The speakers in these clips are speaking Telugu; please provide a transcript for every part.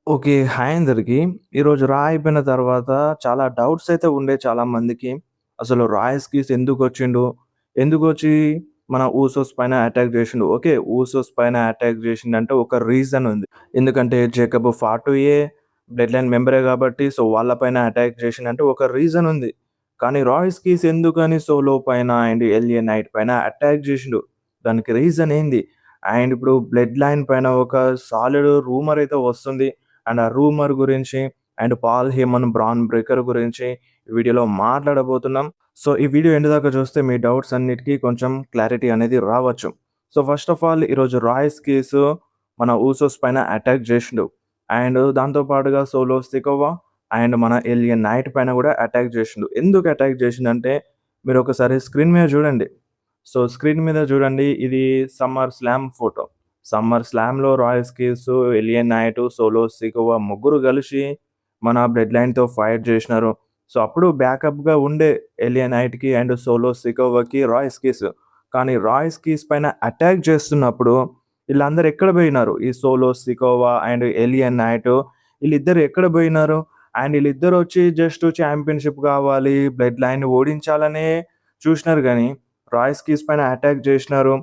ఓకే. హాయ్ అందరికి. ఈరోజు రా అయిపోయిన తర్వాత చాలా డౌట్స్ అయితే ఉండే చాలా మందికి. అసలు రాయల్స్‌కిస్ ఎందుకొచ్చిండు? ఎందుకొచ్చి మన ఊసోస్ పైన అటాక్ జేషిండు? ఓకే. ఊసోస్ పైన అటాక్ జేషిండంటే ఒక రీజన్ ఉంది. ఎందుకంటే జేకబ్ ఫాటుయే బ్లడ్ లైన్ మెంబరే గాబట్టి వాళ్ళ పైన అటాక్ జేషిండంటే ఒక రీజన్ ఉంది. కానీ రాయల్స్‌కిస్ ఎందుకని సోలో పైన అండ్ ఎల్ఏ నైట్ పైన అటాక్ జేషిండు? దానికి రీజన్ ఏంది? అండ్ ఇప్పుడు బ్లడ్ లైన్ పైన ఒక సాలిడ్ రూమర్ అయితే వస్తుంది. అండ్ ఆ రూమర్ గురించి and Paul Heyman, Bron Breakker గురించి ఈ వీడియోలో మాట్లాడబోతున్నాం. ఈ వీడియో ఎండ్ దాకా చూస్తే మీ డౌట్స్ అన్నిటికి కొంచెం క్లారిటీ అనేది రావచ్చు. ఫస్ట్ ఆఫ్ ఆల్ ఈరోజు రాయ్స్ కేసు మన ఊసోస్ పైన అటాక్ చేసిండు. అండ్ దాంతో పాటుగా సోలో సికోవా అండ్ మన ఏలియన్ నైట్ పైన కూడా అటాక్ చేసిండు. ఎందుకు అటాక్ చేసిండంటే మీరు ఒకసారి స్క్రీన్ మీద చూడండి. స్క్రీన్ మీద చూడండి, ఇది సమ్మర్ స్లామ్ ఫోటో. సమ్మర్ స్లామ్‌లో Royce Keys, LA Knight, Solo Sikoa ముగ్గురు కలిసి మన బ్లడ్ లైన్‌తో ఫైట్ చేసినారు. అప్పుడు బ్యాకప్‌గా ఉండే ఎలియన్ నైట్‌కి అండ్ సోలో సికోవాకి రాయ్స్ కీస్. కానీ రాయ్స్ కీస్ పైన అటాక్ చేస్తున్నప్పుడు ఈళ్ళందరూ ఎక్కడ పోయినారు? ఈ Solo Sikoa and LA Knight ఈళ్ళిద్దరు ఎక్కడ పోయినారు? అండ్ ఈళ్ళిద్దరొచ్చి జస్ట్ చాంపియన్‌షిప్ కావాలి, బ్లడ్ లైన్‌ని ఓడించాలనే చూసినారు గానీ, రాయ్స్ కీస్ పైన అటాక్ చేసినారు.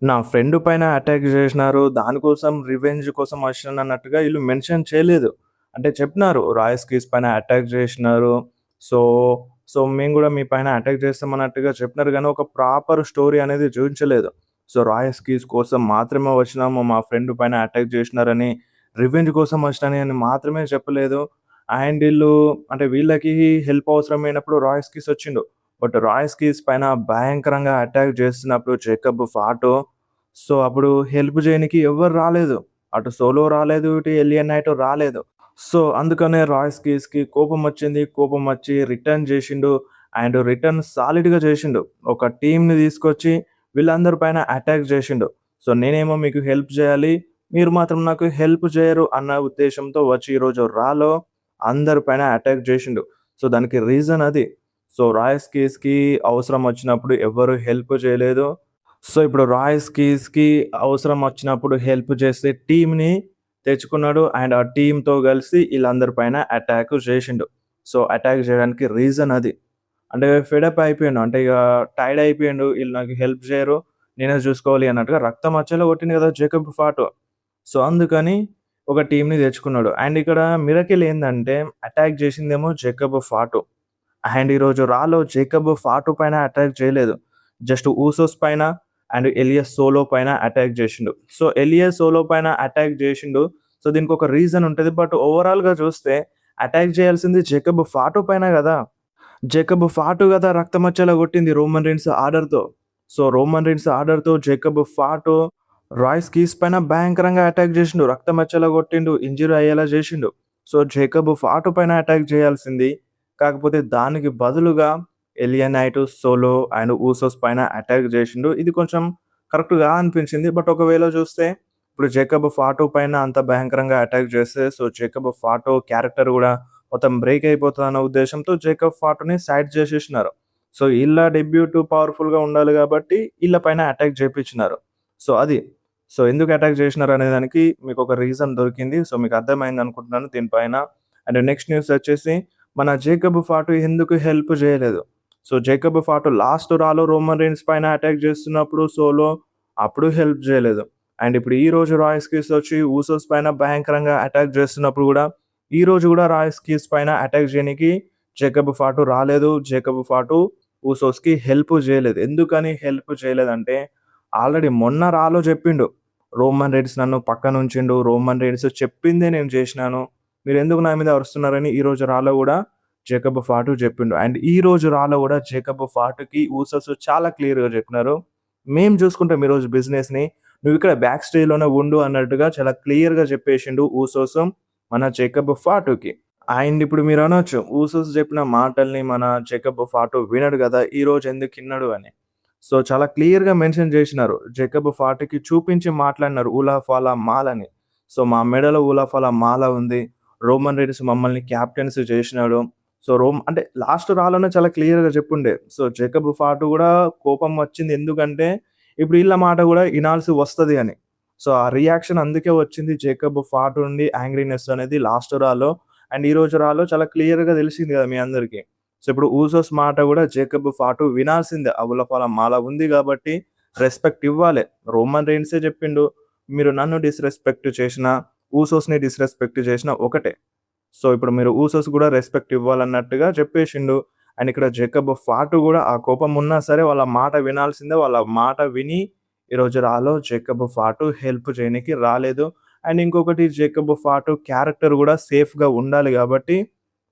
నా ఫ్రెండ్ పైన అటాక్ జేసినారు. దానికోసం రివెంజ్ కోసం ఒచ్చినానన్నట్టుగా ఈళ్ళు మెన్షన్ చేయలేదు. అంటే చెప్పినారు, రాయల్స్ కీస్ పైన అటాక్ జేసినారు. సో, మేము గూడా మీ పైన అటాక్ చేస్తామన్నట్టుగా చెప్పినారు గానీ, ఒక ప్రాపర్ స్టోరీ అనేది చూయించలేదు. రాయల్స్ కీస్ కోసం మాత్రమే వచ్చినాము. మా ఫ్రెండ్ పైన అటాక్ జేసినారని, రివెంజ్ కోసం వచ్చినానని మాత్రమే చెప్పలేదు. అండ్ ఈళ్ళు అంటే వీళ్ళకి హెల్ప్ అవసరమైనప్పుడు రాయల్స్ కీస్ వచ్చిండు. బట్ రాయ్స్ కీస్ పైన భయంకరంగా అటాక్ చేస్తున్నప్పుడు జేకబ్ ఫాటో అప్పుడు హెల్ప్ చేయనీకి ఎవ్వరు రాలేదు. అటు సోలో రాలేదు, ఇటు ఎలియన్ నైట్ రాలేదు. అందుకనే రాయ్స్ కీస్‌కి కోపమొచ్చింది. కోపమొచ్చి రిటర్న్ జేషిండు. అండ్ రిటర్న్ సాలిడ్‌గా జేషిండు. ఒక టీమ్‌ని తీసుకొచ్చి వీళ్ళందరి పైన అటాక్ జేషిండు. నేనేమో మీకు హెల్ప్ జేయాలి, మీరు మాత్రం నాకు హెల్ప్ జేయరు అన్న ఉద్దేశ్యంతో వచ్చి ఈరోజు రాలో అందరి పైన అటాక్ జేషిండు. దానికి రీజన్ అది. రాయ్స్ కీస్‌కి అవసరం వచ్చినప్పుడు ఎవ్వరు హెల్ప్ చేయలేదు. ఇప్పుడు రాయ్స్ కీస్‌కి అవసరం వచ్చినప్పుడు హెల్ప్ చేసే టీమ్‌ని తెచ్చుకున్నాడు. అండ్ ఆ టీమ్‌తో కలిసి ఈళ్ళందరి పైన అటాక్ చేసిండు. అటాక్ చేయడానికి రీజన్ అది. అంటే ఫెడప్ అయిపోయిండు. అంటే ఇక టైర్డ్ అయిపోయిండు. ఈళ్ళు నాకు హెల్ప్ చేయరు, నేనే చూసుకోవాలి అన్నట్టుగా రక్తం వచ్చేలా కొట్టిండు కదా జేకబ్ ఫాటో. అందుకని ఒక టీమ్‌ని తెచ్చుకున్నాడు. అండ్ ఇక్కడ మిరకిల్ ఏందంటే అటాక్ చేసిందేమో జేకబ్ ఫాటో. అండ్ ఈరోజు రాలో జేకబ్ ఫాటు పైన అటాక్ చేయలేదు. జస్ట్ ఊసోస్ పైన అండ్ ఎలియస్ సోలో పైన అటాక్ జేషిండు. ఎలియస్ సోలో పైన అటాక్ జేషిండు. దీనికొక రీజన్ ఉంటది. బట్ ఓవరాల్‌గా చూస్తే అటాక్ చేయాల్సింది జేకబ్ ఫాటు పైన గదా! జేకబ్ ఫాటు గదా రక్తమచ్చేలా కొట్టింది రోమన్ రీన్స్ ఆర్డర్‌తో. రోమన్ రీన్స్ ఆర్డర్‌తో జేకబ్ ఫాటు రాయ్స్ కీస్ పైన భయంకరంగా అటాక్ జేషిండు. రక్తమచ్చేలా కొట్టిండు. ఇంజ్యూర్ అయ్యేలా జేషిండు. జేకబ్ ఫాటు పైన అటాక్ చేయాల్సింది. కాకపోతే దానికి బదులుగా ఎలియనైట్, సోలో అండ్ ఊసోస్ పైన అటాక్ జేషిండు. ఇది కొంచెం కరెక్ట్‌గా అనిపించింది. బట్ ఒకవేళ చూస్తే ఇప్పుడు జేకబ్ ఫాటో పైన అంత భయంకరంగా అటాక్ చేస్తే జేకబ్ ఫాటో క్యారెక్టర్ గూడా మొత్తం బ్రేక్ అయిపోతదన్న ఉద్దేశ్యంతో జేకబ్ ఫాటోని సైడ్ చేసేసినారు. ఈళ్ళ డెబ్యూట్ పవర్‌ఫుల్‌గా ఉండాలి గాబట్టి ఈళ్ళ పైన అటాక్ చేపిచ్చినారు. అది. ఎందుకు అటాక్ చేసినారు అనే దానికి మీకొక రీజన్ దొరికింది. మీకు అర్థమైందనుకుంటున్నాను దీనిపైన. అండ్ నెక్స్ట్ న్యూస్ వచ్చేసి మన జేకబ్ ఫాటు ఎందుకు హెల్ప్ జేయలేదు? జేకబ్ ఫాటు లాస్ట్ రాలో రోమన్ రీన్స్ పైన అటాక్ చేస్తున్నప్పుడు సోలో అప్పుడు హెల్ప్ జేయలేదు. అండ్ ఇప్పుడు ఈ రోజు రాయ్స్ కీస్ వచ్చి ఊసోస్ పైన భయంకరంగా అటాక్ చేస్తున్నప్పుడు గూడా, ఈ రోజు గూడా రాయ్స్ కీస్ పైన అటాక్ చేయనీకి జేకబ్ ఫాటు రాలేదు. జేకబ్ ఫాటు ఊసోస్‌కి హెల్ప్ జేయలేదు. ఎందుకని హెల్ప్ చేయలేదంటే ఆల్రెడీ మొన్న రాలో చెప్పిండు. రోమన్ రీన్స్ నన్ను పక్కనుంచిండు. రోమన్ రీన్స్ చెప్పిందే నేను చేసినాను. మీరెందుకు నా మీద అరుస్తున్నారని ఈరోజు రాలో గూడా జేకబ్ ఫాటు చెప్పిండు. అండ్ ఈ రోజు రాలో గూడా జేకబ్ ఫాటుకి ఊసోస్ చాలా క్లియర్‌గా చెప్పినారు. మేము చూసుకుంటాం ఈరోజు బిజినెస్‌ని. నువ్విక్కడ బ్యాక్ స్టేజ్‌లోనే ఉండు అన్నట్టుగా చాలా క్లియర్‌గా చెప్పేసిండు ఊసోస్ మన జేకబ్ ఫాటుకి. అండ్ ఇప్పుడు మీరనొచ్చు, ఊసోస్ చెప్పిన మాటల్ని మన జేకబ్ ఫాటు వినడు గదా! ఈరోజు ఎందుకిన్నడు అని. చాలా క్లియర్‌గా మెన్షన్ జేసినారు. జేకబ్ ఫాటుకి చూపించి మాట్లాడినారు ఊలాఫాలా మాలని. మా మెడలో ఊలాఫాలా మాల ఉంది. రోమన్ రీన్స్ మమ్మల్ని క్యాప్టెన్స్ చేసినాడు. అంటే లాస్ట్ రాలోనే చాలా క్లియర్‌గా చెప్పుండే. జేకబ్ ఫాటు గూడా కోపం వచ్చింది. ఎందుకంటే ఇప్పుడు ఈళ్ళ మాట గూడా ఇనాల్సి వస్తది అని. సో, ఆ రియాక్షన్ అందుకే వచ్చింది జేకబ్ ఫాటు నుండి యాంగ్రీనెస్ అనేది లాస్ట్ రాలో. అండ్ ఈ రోజు రాలో చాలా క్లియర్‌గా తెలిసింది గదా మీ అందరికి. సో, ఇప్పుడు ఊసోస్ మాట గూడా జేకబ్ ఫాటు వినాల్సిందే. అవులపాలం మాల ఉంది గాబట్టి రెస్పెక్ట్ ఇవ్వాలే. రోమన్ రెయిన్సే జెప్పిండు. మీరు నన్ను డిస్‌రెస్పెక్ట్ చేసినా, ఊసోస్‌ని డిస్‌రెస్పెక్ట్ చేసినా ఒకటే. సో, ఇప్పుడు మీరు ఊసోస్ గూడా రెస్పెక్ట్ ఇవ్వాలన్నట్టుగా చెప్పేషిండు. అండ్ ఇక్కడ జేకబ్ ఫాటు గూడా ఆ కోపం ఉన్నా సరే వాళ్ళ మాట వినాల్సిందే. వాళ్ళ మాట విని ఈరోజు రాలో జేకబ్ ఫాటు హెల్ప్ చేయనీకి రాలేదు. అండ్ ఇంకొకటి జేకబ్ ఫాటు క్యారెక్టర్ గూడా సేఫ్‌గా ఉండాలి గాబట్టి,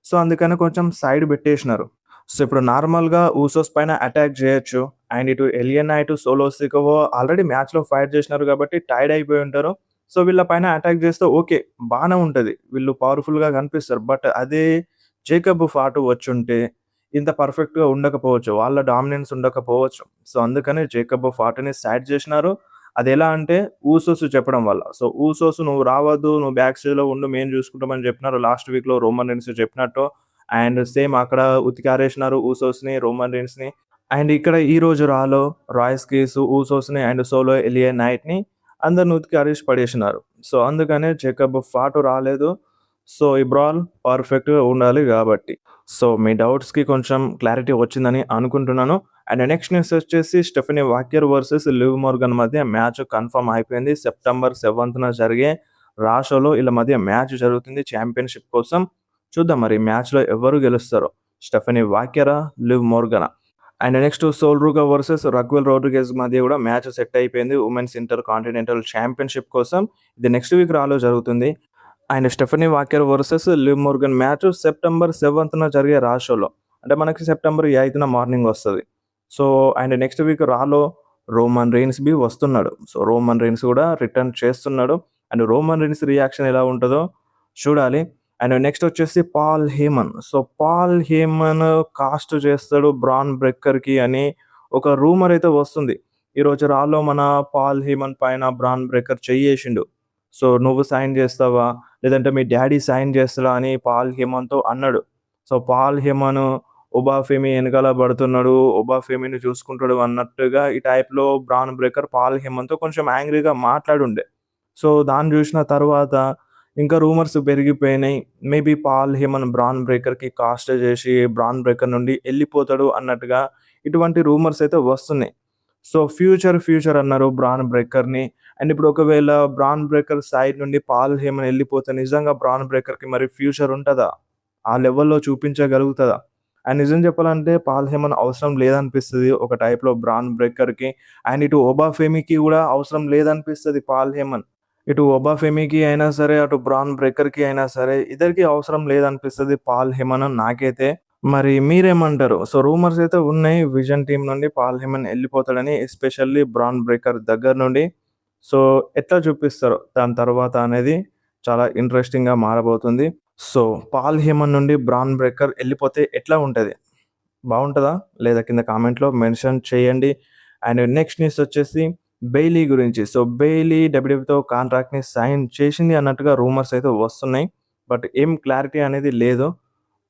సో, అందుకని కొంచెం సైడ్ బెట్టేషినారు. సో, ఇప్పుడు నార్మల్‌గా ఊసోస్ పైన అటాక్ జేయొచ్చు. అండ్ ఇటు ఎలియన్నా, ఇటు సోలో సికోవో ఆల్రెడీ మ్యాచ్‌లో ఫైట్ జేసినారు గాబట్టి టైర్డ్ అయిపోయి ఉంటారు. సో, వీళ్ళ పైన అటాక్ జేస్తే ఓకే. బానే ఉంటది. వీళ్ళు పవర్‌ఫుల్‌గా కనిపిస్తారు. బట్ అదే జేకబ్ ఫాటు వచ్చుంటే ఇంత పర్ఫెక్ట్‌గా ఉండకపోవచ్చు. వాళ్ళ డామినెన్స్ ఉండకపోవచ్చు. సో, అందుకని జేకబ్ ఫాటుని సైడ్ జేసినారు. అదెలా అంటే ఊసోస్ చెప్పడం వల్ల. సో, ఊసోస్ "నువ్వు రావద్దు. నువ్వు బ్యాక్ స్టేజ్‌లో ఉండు. మేము జూసుకుంటాం" అని జెప్పినారు. లాస్ట్ వీక్‌లో రోమన్ రీన్స్ చెప్పినట్టు. అండ్ సేమ్ అక్కడ ఉతికారేసినారు ఊసోస్‌ని, రోమన్ రీన్స్‌ని. అండ్ ఇక్కడ ఈరోజు రాలో రాయ్స్ కీస్, ఊసోస్‌ని అండ్ సోలో ఎలియా నైట్‌ని అందరిని ఉతికి ఆరేసి పడేసినారు. సో, అందుకనే జేకబ్ ఫాటు రాలేదు. సో, ఈ బ్రాల్ పర్ఫెక్ట్‌గా ఉండాలి గాబట్టి. సో, మీ డౌట్స్‌కి కొంచెం క్లారిటీ వచ్చిందని అనుకుంటున్నాను. అండ్ నెక్స్ట్ న్యూస్ వచ్చేసి స్టెఫనీ వాక్యర్ వర్సెస్ లివ్ మోర్గన్ మధ్య మ్యాచ్ కన్ఫర్మ్ అయిపోయింది. సెప్టెంబర్ 7న జరిగే రా షోలో ఈళ్ళ మధ్య మ్యాచ్ జరుగుతుంది ఛాంపియన్‌షిప్ కోసం. చూద్దాం మరి మ్యాచ్‌లో ఎవరు గెలుస్తారో. స్టెఫనీ వాక్యరా? లివ్ మోర్గనా? And next Sol Ruca versus Raquel Rodriguez మధ్య గూడా మ్యాచ్ సెట్ అయిపోయింది. వుమెన్స్ ఇంటర్ కాంటినెంటల్ ఛాంపియన్‌షిప్ కోసం. ఇది నెక్స్ట్ వీక్ రాలో జరుగుతుంది. And Stephanie Vaquer versus Liv Morgan match September 7న జరిగే రా షోలో. అంటే మనకి సెప్టెంబర్ 8న మార్నింగ్ వస్తది. సో, అండ్ నెక్స్ట్ వీక్ రాలో రోమన్ రెయిన్స్ బి వస్తున్నాడు. సో, రోమన్ రెయిన్స్ గూడా రిటర్న్ చేస్తున్నాడు. అండ్ రోమన్ రెయిన్స్ రియాక్షన్ ఎలా ఉంటదో చూడాలి. అండ్ నెక్స్ట్ వచ్చేసి Paul Heyman. So, Paul Heyman cast చేస్తాడు బ్రాన్ బ్రెక్కర్‌కి అని ఒక రూమర్ అయితే వస్తుంది. ఈరోజు రాలో మన పాల్ హేమన్ పైన బ్రాన్ బ్రెక్కర్ చెయ్యేసిండు. సో, "నువ్వు సైన్ చేస్తావా? లేదంటే మీ డ్యాడీ సైన్ చేస్తాడా?" అని పాల్ హేమన్‌తో అన్నాడు. సో, పాల్ హేమన్ ఒబాఫెమి ఎనకాల పడుతున్నాడు. ఒబాఫెమిని చూసుకుంటాడు అన్నట్టుగా ఈ టైప్‌లో బ్రాన్ బ్రేకర్ పాల్ హేమన్‌తో కొంచెం యాంగ్రీగా మాట్లాడుండే. సో, దాన్ని చూసిన తర్వాత ఇంకా రూమర్స్ పెరిగిపోయినాయి. మేబీ పాల్ హేమన్ బ్రాన్ బ్రేకర్‌కి కాస్ట్ చేసి బ్రాన్ బ్రేకర్ నుండి ఎళ్ళిపోతాడు అన్నట్టుగా ఇటువంటి రూమర్స్ అయితే వస్తున్నాయి. సో, ఫ్యూచర్ అన్నారు బ్రాన్ బ్రేకర్‌ని. అండ్ ఇప్పుడు ఒకవేళ బ్రాన్ బ్రేకర్ సైడ్ నుండి పాల్ హేమన్ ఎళ్ళిపోతే నిజంగా బ్రాన్ బ్రేకర్‌కి మరి ఫ్యూచర్ ఉంటదా? ఆ లెవెల్‌లో చూపించగలుగుతదా? అండ్ నిజం చెప్పాలంటే పాల్ హేమన్ అవసరం లేదనిపిస్తది ఒక టైప్‌లో బ్రాన్ బ్రేకర్‌కి. అండ్ ఇటు ఒబాఫెమికి గూడా అవసరం లేదనిపిస్తది పాల్ హేమన్. ఇటు ఒబాఫెమికి అయినా సరే, అటు బ్రాన్ బ్రేకర్‌కి అయినా సరే ఇద్దరికీ అవసరం లేదనిపిస్తది పాల్ హేమన్ నాకైతే. మరి మీరేమంటారు? సో, రూమర్స్ అయితే ఉన్నాయి. విజన్ టీమ్ నుండి పాల్ హేమన్ ఎళ్ళిపోతాడని. ఎస్పెషల్లీ బ్రాన్ బ్రేకర్ దగ్గర నుండి. సో, ఎట్లా చూపిస్తారో దాని తర్వాత అనేది చాలా ఇంట్రెస్టింగ్‌గా మారబోతుంది. సో, పాల్ హేమన్ నుండి బ్రాన్ బ్రేకర్ ఎళ్ళిపోతే ఎట్లా ఉంటది? బావుంటదా? లేదా కింద కామెంట్‌లో మెన్షన్ చేయండి. అండ్ నెక్స్ట్ న్యూస్ వచ్చేసి బెయిలీ గురించి. సో, బెయిలీ డబ్ల్యూడబ్ల్యూతో కాంట్రాక్ట్‌ని సైన్ చేసింది అన్నట్టుగా రూమర్స్ అయితే వస్తున్నాయి. బట్ ఏం క్లారిటీ అనేది లేదు.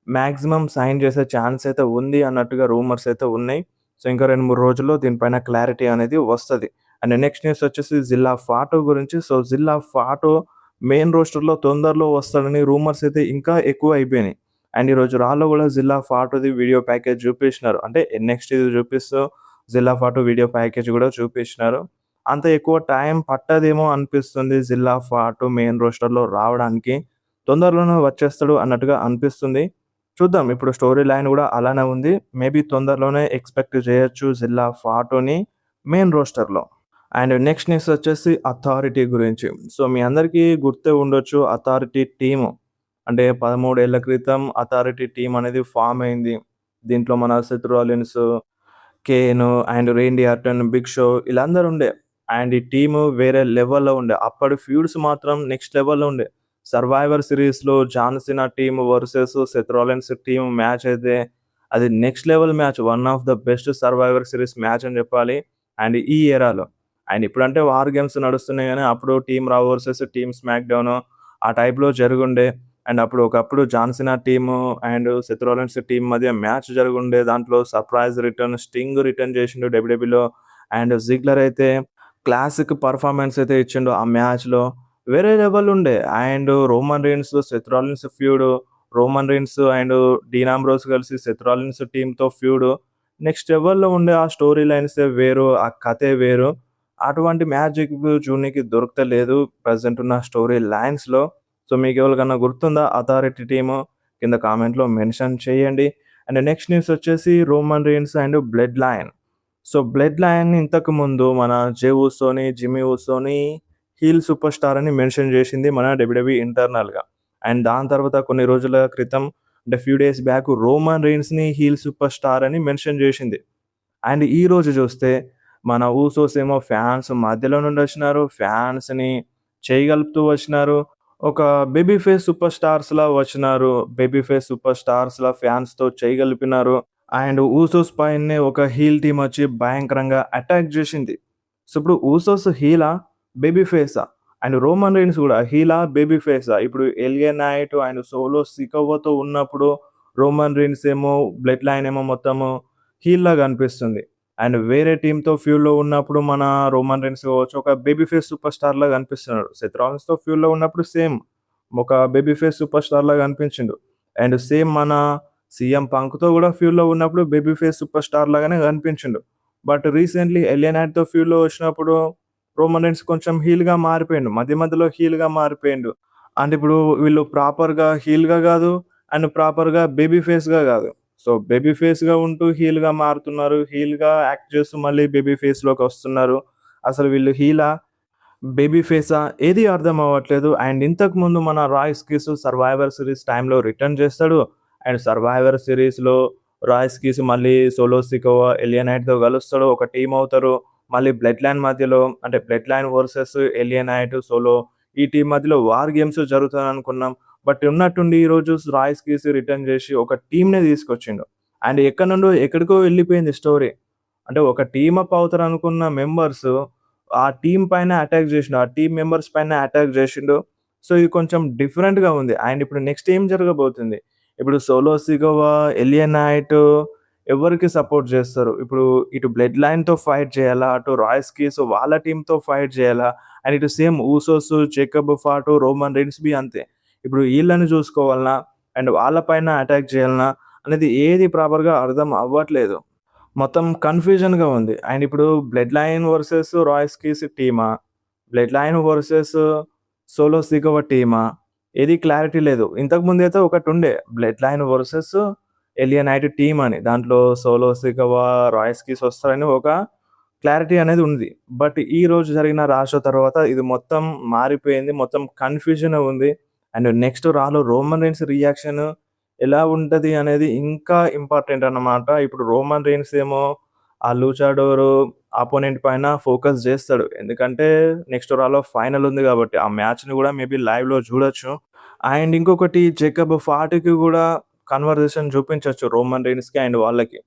మాక్సిమం సైన్ చేసే ఛాన్స్ అయితే ఉంది అన్నట్టుగా రూమర్స్ అయితే ఉన్నాయి. సో, ఇంకా 2, 3 రోజుల్లో దీనిపైన క్లారిటీ అనేది వస్తది. అండ్ నెక్స్ట్ న్యూస్ వచ్చేసి జిల్లా ఫాటో గురించి. సో, జిల్లా ఫాటో మెయిన్ రోస్టర్‌లో తొందరలో వస్తాడని రూమర్స్ అయితే ఇంకా ఎక్కువ అయిపోయినాయి. అండ్ ఈరోజు రాలో గూడా జిల్లా ఫాటోది వీడియో ప్యాకేజ్ చూపించినారు. అంటే ఎన్‌ఎక్స్‌టీది చూపిస్తూ జిల్లా ఫాటో వీడియో ప్యాకేజ్ గూడా చూపించినారు. అంత ఎక్కువ టైం పట్టదేమో అనిపిస్తుంది జిల్లా ఫాటో మెయిన్ రోస్టర్‌లో రావడానికి. తొందరలోనే వచ్చేస్తాడు అన్నట్టుగా అనిపిస్తుంది. చూద్దాం. ఇప్పుడు స్టోరీ లైన్ గూడా అలానే ఉంది. మేబీ తొందరలోనే ఎక్స్‌పెక్ట్ చేయొచ్చు జిల్లా ఫాటోని మెయిన్ రోస్టర్‌లో. అండ్ నెక్స్ట్ న్యూస్ వచ్చేసి అథారిటీ గురించి. సో, మీ అందరికీ గుర్తే ఉండొచ్చు అథారిటీ టీము. అంటే 13 ఏళ్ల క్రితం అథారిటీ టీమ్ అనేది ఫార్మ్ అయింది. దీంట్లో మన Seth Rollins, Kane and Randy Orton, Big Show ఈళ్ళందరూ ఉండే. అండ్ ఈ టీము వేరే లెవెల్‌లో ఉండే. అప్పటి ఫ్యూడ్స్ మాత్రం నెక్స్ట్ లెవెల్‌లో ఉండే. సర్వైవర్ సీరీస్‌లో John Cena team versus Seth Rollins team match అయితే అది next level match. One of the best Survivor Series match అని చెప్పాలి. అండ్ ఈ ఎరాలో. అండ్ ఇప్పుడంటే వార్ గేమ్స్ నడుస్తున్నాయి గానీ అప్పుడు టీమ్ రా వర్సెస్ టీమ్ స్మాక్ డౌన్ ఆ టైప్‌లో జరుగుండే. అండ్ అప్పుడు ఒకప్పుడు John Cena team and Seth Rollins team మధ్య మ్యాచ్ జరుగుండే. దాంట్లో సర్ప్రైజ్ రిటర్న్ స్టింగ్ రిటర్న్ చేసిండు డబ్ల్యూడబ్ల్యూలో. అండ్ జిగ్లర్ అయితే క్లాసిక్ పర్ఫార్మెన్స్ అయితే ఇచ్చిండో ఆ మ్యాచ్‌లో వేరే లెవెల్ ఉండే. And Roman Reigns, Seth Rollins feud, Roman Reigns and Dean Ambrose కలిసి సెత్ రాలిన్స్ టీమ్‌తో ఫ్యూడ్ నెక్స్ట్ లెవెల్‌లో ఉండే. ఆ స్టోరీ లైన్సే వేరు, ఆ కథే వేరు. అటువంటి మ్యాజిక్ చూడనీకి దొరకతలేదు ప్రెజెంట్ ఉన్న స్టోరీ లైన్స్‌లో. సో, మీకెవరికన్నా గుర్తుందా అథారిటీ టీము? కింద కామెంట్‌లో మెన్షన్ చేయండి. అండ్ నెక్స్ట్ న్యూస్ వచ్చేసి Roman Reigns and Bloodline. So, 'Bloodline' ఇంతకుముందు మన 'జే ఊసోని', 'జిమ్మీ ఊసోని' హీల్ సూపర్ స్టార్ అని మెన్షన్ జేసింది మన డబ్ల్యూడబ్ల్యూఈ ఇంటర్నల్‌గా. అండ్ దాని తర్వాత కొన్ని రోజుల క్రితం అంటే ఫ్యూ డేస్ బ్యాక్ 'రోమన్ రీన్స్‌ని' హీల్ సూపర్ స్టార్ అని మెన్షన్ జేసింది. అండ్ ఈరోజు జూస్తే మన ఊసోస్ ఏమో ఫ్యాన్స్ మధ్యలో నుండి వచ్చినారు. ఫ్యాన్స్‌ని చేయగలుపుతూ వచ్చినారు. ఒక బేబీ ఫేస్ సూపర్ స్టార్స్‌లా వచ్చినారు. బేబీ ఫేస్ సూపర్ స్టార్స్‌లా ఫ్యాన్స్‌తో చేయగలిపినారు. అండ్ ఊసోస్ పైనే ఒక హీల్ టీమ్ వచ్చి భయంకరంగా అటాక్ జేసింది. సో, ఇప్పుడు ఊసోస్ హీలా? బేబీ ఫేసా? అండ్ రోమన్ రీన్స్ గూడా హీలా? బేబీ ఫేసా? ఇప్పుడు ఎలియా నైట్ అండ్ సోలో సికోవాతో ఉన్నప్పుడు రోమన్ రీన్స్ ఏమో బ్లడ్ లైన్ ఏమో మొత్తము హీల్‌లాగా అనిపిస్తుంది. అండ్ వేరే టీమ్‌తో ఫ్యూడ్‌లో ఉన్నప్పుడు మన రోమన్ రీన్స్ కావచ్చు ఒక బేబీ ఫేస్ సూపర్ స్టార్‌లాగా అనిపిస్తున్నాడు. సెత్ రాలిన్స్‌తో ఫ్యూడ్‌లో ఉన్నప్పుడు సేమ్ ఒక బేబీ ఫేస్ సూపర్ స్టార్‌లాగా అనిపించిండు. అండ్ సేమ్ మన సీఎం పంక్‌తో గూడా ఫ్యూడ్‌లో ఉన్నప్పుడు బేబీ ఫేస్ సూపర్ స్టార్ లాగానే కనిపించిండు. బట్ రీసెంట్‌లీ ఎలియనాట్‌తో ఫ్యూడ్‌లో వచ్చినప్పుడు రోమన్ రీన్స్ కొంచెం హీల్‌గా మారిపోయిండు. మధ్య మధ్యలో హీల్‌గా మారిపోయిండు. అంటే ఇప్పుడు వీళ్ళు ప్రాపర్‌గా హీల్‌గా గాదు. అండ్ ప్రాపర్‌గా బేబీ ఫేస్‌గా గాదు. సో, బేబీ ఫేస్‌గా ఉంటూ హీల్‌గా మారుతున్నారు. హీల్‌గా యాక్ట్ చేస్తూ మళ్ళీ బేబీ ఫేస్‌లోకొస్తున్నారు. అసలు వీళ్ళు హీలా? బేబీ ఫేసా? ఏది అర్థం అవ్వట్లేదు. అండ్ ఇంతకుముందు మన రాయ్స్ కీస్ 'సర్వైవర్ సీరీస్' టైమ్‌లో రిటర్న్ చేస్తాడు. అండ్ 'సర్వైవర్ సీరీస్‌లో' రాయ్స్ కీస్ మళ్ళీ సోలో సికోవా, ఎలియా నైట్‌తో కలుస్తాడు. ఒక టీమ్ అవుతారు. మళ్ళీ బ్లడ్ లైన్ మధ్యలో అంటే bloodline versus LA Knight, Solo ఈ టీమ్ మధ్యలో వార్ గేమ్స్ జరుగుతాయనుకున్నాం. బట్ ఉన్నట్టుండి ఈరోజు రాయ్స్ కీస్ రిటర్న్ చేసి ఒక టీమ్‌నే తీసుకొచ్చిండు. అండ్ ఎక్కడి నుండో ఎక్కడికో వెళ్ళిపోయింది స్టోరీ. అంటే ఒక టీమ్ అప్ అవుతారనుకున్న మెంబర్స్ ఆ టీమ్ పైన అటాక్ జేసిండు. ఆ టీమ్ మెంబర్స్ పైన అటాక్ జేసిండు. సో, ఇది కొంచెం డిఫరెంట్‌గా ఉంది. అండ్ ఇప్పుడు నెక్స్ట్ ఏం జరగబోతుంది? ఇప్పుడు 'సోలో సికోవా', 'ఎలియా నైట్' ఎవరికి సపోర్ట్ జేస్తారు? ఇప్పుడు ఇటు బ్లడ్ లైన్‌తో ఫైట్ జేయాలా? అటు రాయ్స్ కీస్ వాళ్ళ టీమ్‌తో ఫైట్ జేయాలా? అండ్ ఇటు same Usos, Jacob Fatu, Roman Reigns బి అంతే. ఇప్పుడు ఈళ్ళని జూసుకోవాలనా? అండ్ వాళ్ళ పైన అటాక్ జేయాలనా? అనేది ఏది ప్రాపర్‌గా అర్థం అవ్వట్లేదు. మొత్తం కన్‌ఫ్యూజన్‌గా ఉంది. అండ్ ఇప్పుడు 'bloodline' versus 'Royce Keys' టీమా? 'Bloodline' versus 'Solo Sikoa' టీమా? ఏది క్లారిటీ లేదు. ఇంతకుముందైతే ఒకటుండే 'bloodline' versus 'LA Knight' team అని. దాంట్లో 'సోలో సికోవ', 'రాయ్స్ కీస్' వస్తారని ఒక క్లారిటీ అనేది ఉంది. బట్ ఈ రోజు జరిగిన రా షో తర్వాత ఇది మొత్తం మారిపోయింది. మొత్తం కన్‌ఫ్యూజన్ ఉంది. అండ్ నెక్స్ట్ రాలో రోమన్ రీన్స్ రియాక్షన్ ఎలా ఉంటది అనేది ఇంకా ఇంపార్టెంట్ అన్నమాట. ఇప్పుడు రోమన్ రీన్స్ ఏమో ఆ లూచాడోర్ అపోనెంట్ పైన ఫోకస్ జేస్తాడు. ఎందుకంటే నెక్స్ట్ రాలో ఫైనల్ ఉంది గాబట్టి. ఆ మ్యాచ్‌ని గూడా మేబీ లైవ్‌లో జూడొచ్చు. అండ్ ఇంకొకటి జేకబ్ ఫాటుకి గూడా కన్వర్జేషన్ చూపించొచ్చు రోమన్ రీన్స్‌కి అండ్ వాళ్ళకి.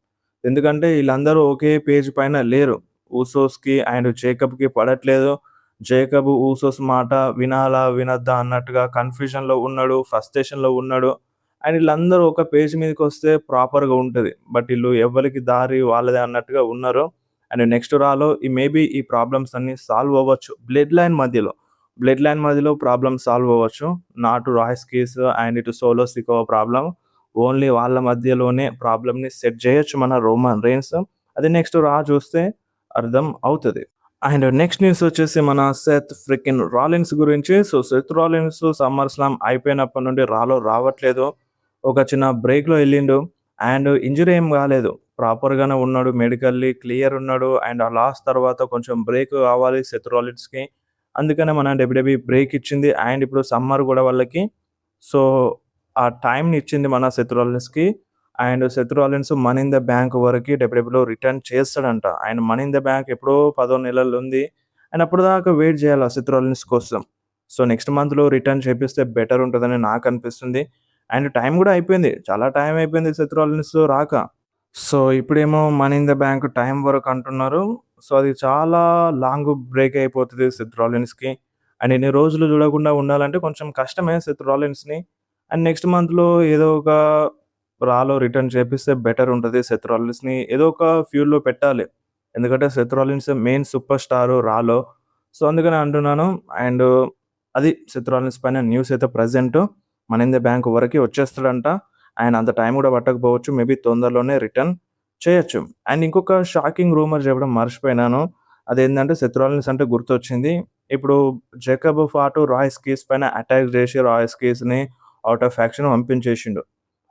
ఎందుకంటే ఈళ్ళందరూ ఒకే పేజ్ పైన లేరు. ఊసోస్‌కి అండ్ జేకబ్‌కి పడట్లేదు. జేకబ్ ఊసోస్ మాట వినాలా? వినొద్దా? అన్నట్టుగా కన్‌ఫ్యూజన్‌లో ఉన్నాడు. ఫ్రస్ట్రేషన్‌లో ఉన్నాడు. అండ్ ఈళ్ళందరూ ఒక పేజ్ మీదకొస్తే ప్రాపర్‌గా ఉంటది. బట్ ఈళ్ళు ఎవ్వలికి దారి వాళ్ళదే అన్నట్టుగా ఉన్నారు. అండ్ నెక్స్ట్ రాలో మేబీ ఈ ప్రాబ్లమ్స్ అన్నీ సాల్వ్ అవ్వచ్చు. బ్లడ్ లైన్ మధ్యలో ప్రాబ్లమ్ సాల్వ్ అవ్వచ్చు. నాట్ రాయ్స్ కీస్ అండ్ ఇటు సోలో సికోవ ప్రాబ్లమ్. ఓన్లీ వాళ్ళ మధ్యలోనే ప్రాబ్లమ్‌ని సెట్ జేయొచ్చు మన రోమన్ రీన్స్. అది నెక్స్ట్ రా చూస్తే అర్థం అవుతది. అండ్ నెక్స్ట్ న్యూస్ వచ్చేసి మన సెత్ ఫ్రికిన్ రాలిన్స్ గురించి. So, Seth Rollins SummerSlam అయిపోయినప్పటి నుండి రాలో రావట్లేదు. ఒక చిన్న బ్రేక్‌లో ఎళ్ళిండు. అండ్ ఇంజ్యూరీ ఏం గాలేదు. ప్రాపర్‌గానే ఉన్నాడు. మెడికల్లీ క్లియర్ ఉన్నాడు. అండ్ ఆ లాస్ తర్వాత కొంచెం బ్రేక్ కావాలి సెత్ రాలిన్స్‌కి. అందుకనే మన డబ్ల్యూడబ్ల్యూఈ బ్రేక్ ఇచ్చింది. అండ్ ఇప్పుడు సమ్మర్ గూడా వాళ్ళకి సో, ఆ టైమ్‌ని ఇచ్చింది మన సెత్ రాలిన్స్‌కి. And Seth Rollins 'money in the bank' వరకి డబ్ల్యూడబ్ల్యూఈలో రిటర్న్ చేస్తాడంట. ఆయన 'మనీ ఇన్ ద బ్యాంక్' ఎప్పుడో 10 నెలల్లో ఉంది. అండ్ అప్పటిదాకా వెయిట్ జేయాల సెత్ రాలిన్స్ కోసం. సో, నెక్స్ట్ మంత్‌లో రిటర్న్ చేపిస్తే బెటర్ ఉంటదని నాకనిపిస్తుంది. అండ్ టైం గూడా అయిపోయింది. చాలా టైం అయిపోయింది సెత్ రాలిన్స్ రాక. సో, ఇప్పుడేమో 'money in the bank' time వరకు అంటున్నారు. సో, అది చాలా లాంగ్ బ్రేక్ అయిపోతది సెత్ రాలిన్స్‌కి. అండ్ ఇన్ని రోజులు చూడకుండా ఉండాలంటే కొంచెం కష్టమే సెత్ రాలిన్స్‌ని. అండ్ నెక్స్ట్ మంత్‌లో ఏదో ఒక రాలో రిటర్న్ చేపిస్తే బెటర్ ఉంటది సెత్ రాలిన్స్‌ని. ఏదో ఒక ఫ్యూడ్‌లో పెట్టాలి. ఎందుకంటే 'Seth Rollins' main super star 'రా'లో. సో, అందుకనే అంటున్నాను. అండ్ అది 'సెత్ రాలిన్స్' పైన న్యూస్ అయితే ప్రెజెంటు మన ఇండియా బ్యాంక్ వరకి వచ్చేస్తాడంట. అండ్ అంత టైం గూడా పట్టకపోవచ్చు. మేబీ తొందరలోనే రిటర్న్ చేయొచ్చు. అండ్ ఇంకొక షాకింగ్ రూమర్ చెప్పడం మర్చిపోయినాను. అదేంటంటే 'సెత్ రాలిన్స్' అంటే గుర్తొచ్చింది. ఇప్పుడు 'జేకబ్ ఫాటు' 'రాయ్స్ కీస్' పైన అటాక్ జేసి 'రాయ్స్ కీస్‌ని' ఔట్ ఆఫ్ యాక్షన్ పంపించేసిండు.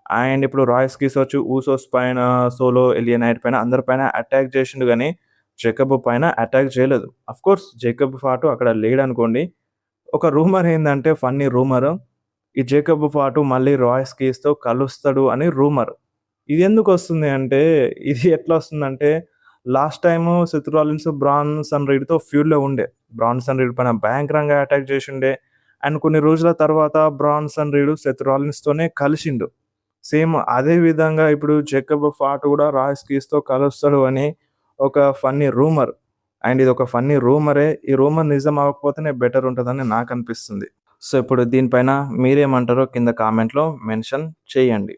అండ్ ఇప్పుడు 'రాయ్స్ కీస్' వచ్చి 'ఊసోస్' పైన, 'సోలో ఎలియా నైట్' పైన అందరి పైన అటాక్ చేసిండు గానీ, 'జేకబ్' పైన అటాక్ చేయలేదు. ఆఫ్‌కోర్స్ 'జేకబ్ ఫాటు' అక్కడ లేడనుకోండి. ఒక రూమర్ ఏందంటే ఫన్నీ రూమరు. ఈ 'జేకబ్ ఫాటు' మళ్ళీ 'రాయ్స్ కీస్‌తో' కలుస్తాడు అని రూమర్. ఇదెందుకొస్తుంది అంటే, ఇది ఎట్లా వస్తుందంటే, last time 'Seth Rollins' 'Bronson రీడ్‌తో' ఫ్యూడ్‌లో ఉండే. 'బ్రాన్సన్ రీడ్' పైన భయంకరంగా అటాక్ చేసుండే. అండ్ కొన్ని రోజుల తర్వాత 'బ్రాన్సన్ రీడ్' 'సెత్ రాలిన్స్‌తోనే కలిసిండు. సేమ్ అదే విధంగా ఇప్పుడు 'జేకబ్ ఫాటు' కూడా 'రాయ్స్ కీస్‌తో' కలుస్తాడు అని ఒక ఫన్నీ రూమర్. అండ్ ఇదొక ఫన్నీ రూమరే. ఈ రూమర్ నిజం అవ్వకపోతేనే బెటర్ ఉంటదని నాకనిపిస్తుంది. సో, ఇప్పుడు దీనిపైన మీరేమంటారో కింద కామెంట్‌లో మెన్షన్ చేయండి.